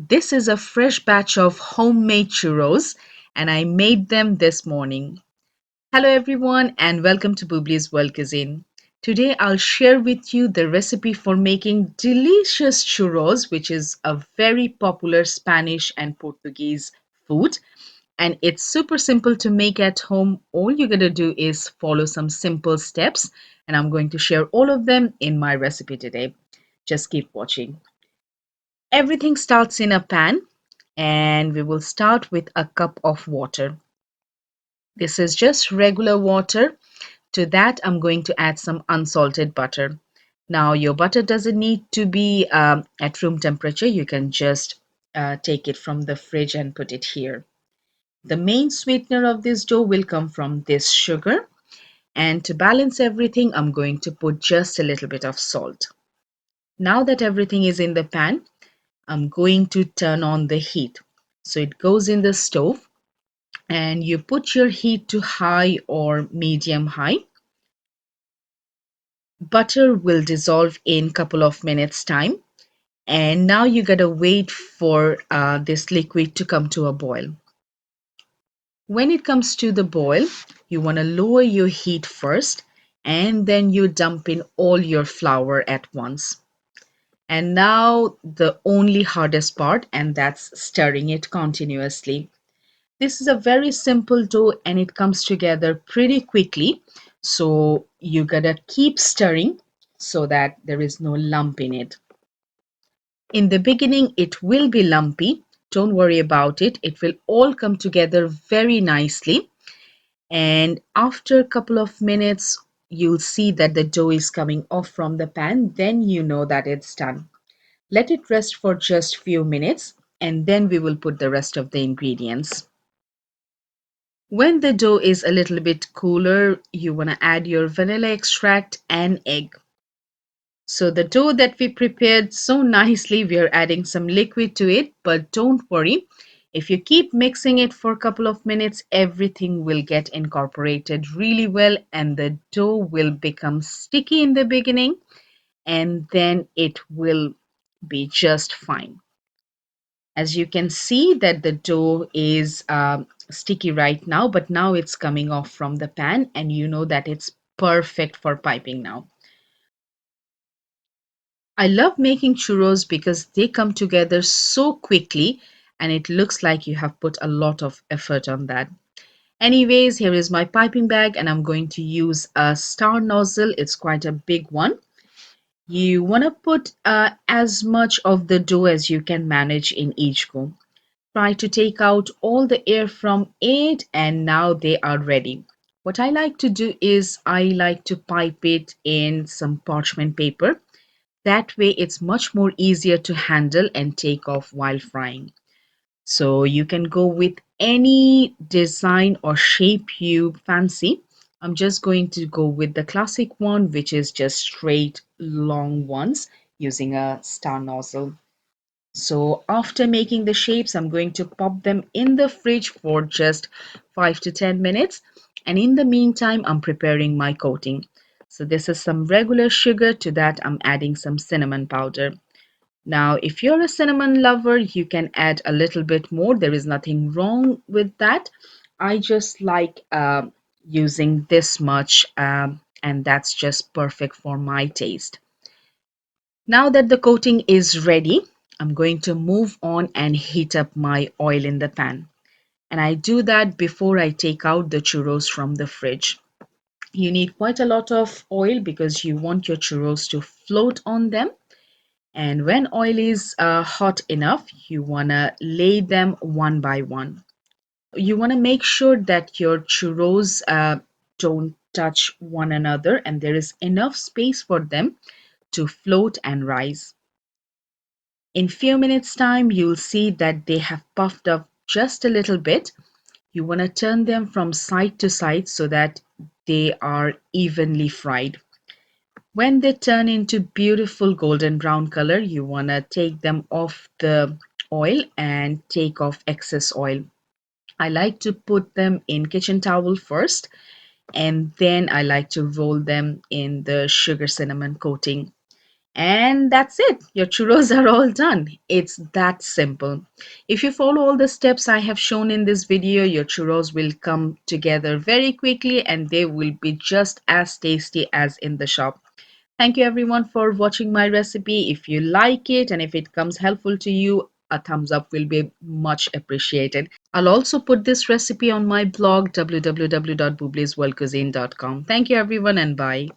This is a fresh batch of homemade churros, and I made them this morning. Hello, everyone, and welcome to Bubli's World Cuisine. Today, I'll share with you the recipe for making delicious churros, which is a very popular Spanish and Portuguese food. And it's super simple to make at home. All you gotta do is follow some simple steps, and I'm going to share all of them in my recipe today. Just keep watching. Everything starts in a pan, and we will start with a cup of water. This is just regular water. To that, I'm going to add some unsalted butter. Now, your butter doesn't need to be at room temperature. You can just take it from the fridge and put it here. The main sweetener of this dough will come from this sugar. And to balance everything, I'm going to put just a little bit of salt. Now that everything is in the pan, I'm going to turn on the heat. So it goes in the stove and you put your heat to high or medium high. Butter will dissolve in couple of minutes time, and now you gotta wait for this liquid to come to a boil. When it comes to the boil, you want to lower your heat first, and then you dump in all your flour at once. And now the only hardest part, and that's stirring it continuously. This is a very simple dough and it comes together pretty quickly. So you gotta keep stirring so that there is no lump in it. In the beginning, it will be lumpy. Don't worry about it. It will all come together very nicely. And after a couple of minutes, you'll see that the dough is coming off from the pan. Then you know that it's done. Let it rest for just few minutes and then we will put the rest of the ingredients. When the dough is a little bit cooler, you want to add your vanilla extract and egg. So the dough that we prepared so nicely, we are adding some liquid to it, but don't worry. If you keep mixing it for a couple of minutes, everything will get incorporated really well and the dough will become sticky in the beginning and then it will be just fine. As you can see that the dough is sticky right now, but now it's coming off from the pan and you know that it's perfect for piping now. I love making churros because they come together so quickly and it looks like you have put a lot of effort on that. Anyways, here is my piping bag and I'm going to use a star nozzle. It's quite a big one. You want to put as much of the dough as you can manage in each go. Try to take out all the air from it and now they are ready. What I like to do is I like to pipe it in some parchment paper. That way it's much more easier to handle and take off while frying. So you can go with any design or shape you fancy. I'm just going to go with the classic one, which is just straight long ones using a star nozzle. So after making the shapes, I'm going to pop them in the fridge for just 5 to 10 minutes. And in the meantime, I'm preparing my coating. So this is some regular sugar. To that, I'm adding some cinnamon powder. Now, if you're a cinnamon lover, you can add a little bit more. There is nothing wrong with that. I just like using this much, and that's just perfect for my taste. Now that the coating is ready, I'm going to move on and heat up my oil in the pan. And I do that before I take out the churros from the fridge. You need quite a lot of oil because you want your churros to float on them. And when oil is hot enough, you want to lay them one by one. You want to make sure that your churros don't touch one another and there is enough space for them to float and rise. In few minutes time, you'll see that they have puffed up just a little bit. You want to turn them from side to side so that they are evenly fried. When they turn into beautiful golden brown color, you want to take them off the oil and take off excess oil. I like to put them in kitchen towel first and then I like to roll them in the sugar cinnamon coating. And that's it. Your churros are all done. It's that simple. If you follow all the steps I have shown in this video, your churros will come together very quickly and they will be just as tasty as in the shop. Thank you everyone for watching my recipe. If you like it and if it comes helpful to you, a thumbs up will be much appreciated. I'll also put this recipe on my blog www.bublisworldcuisine.com. Thank you everyone and bye.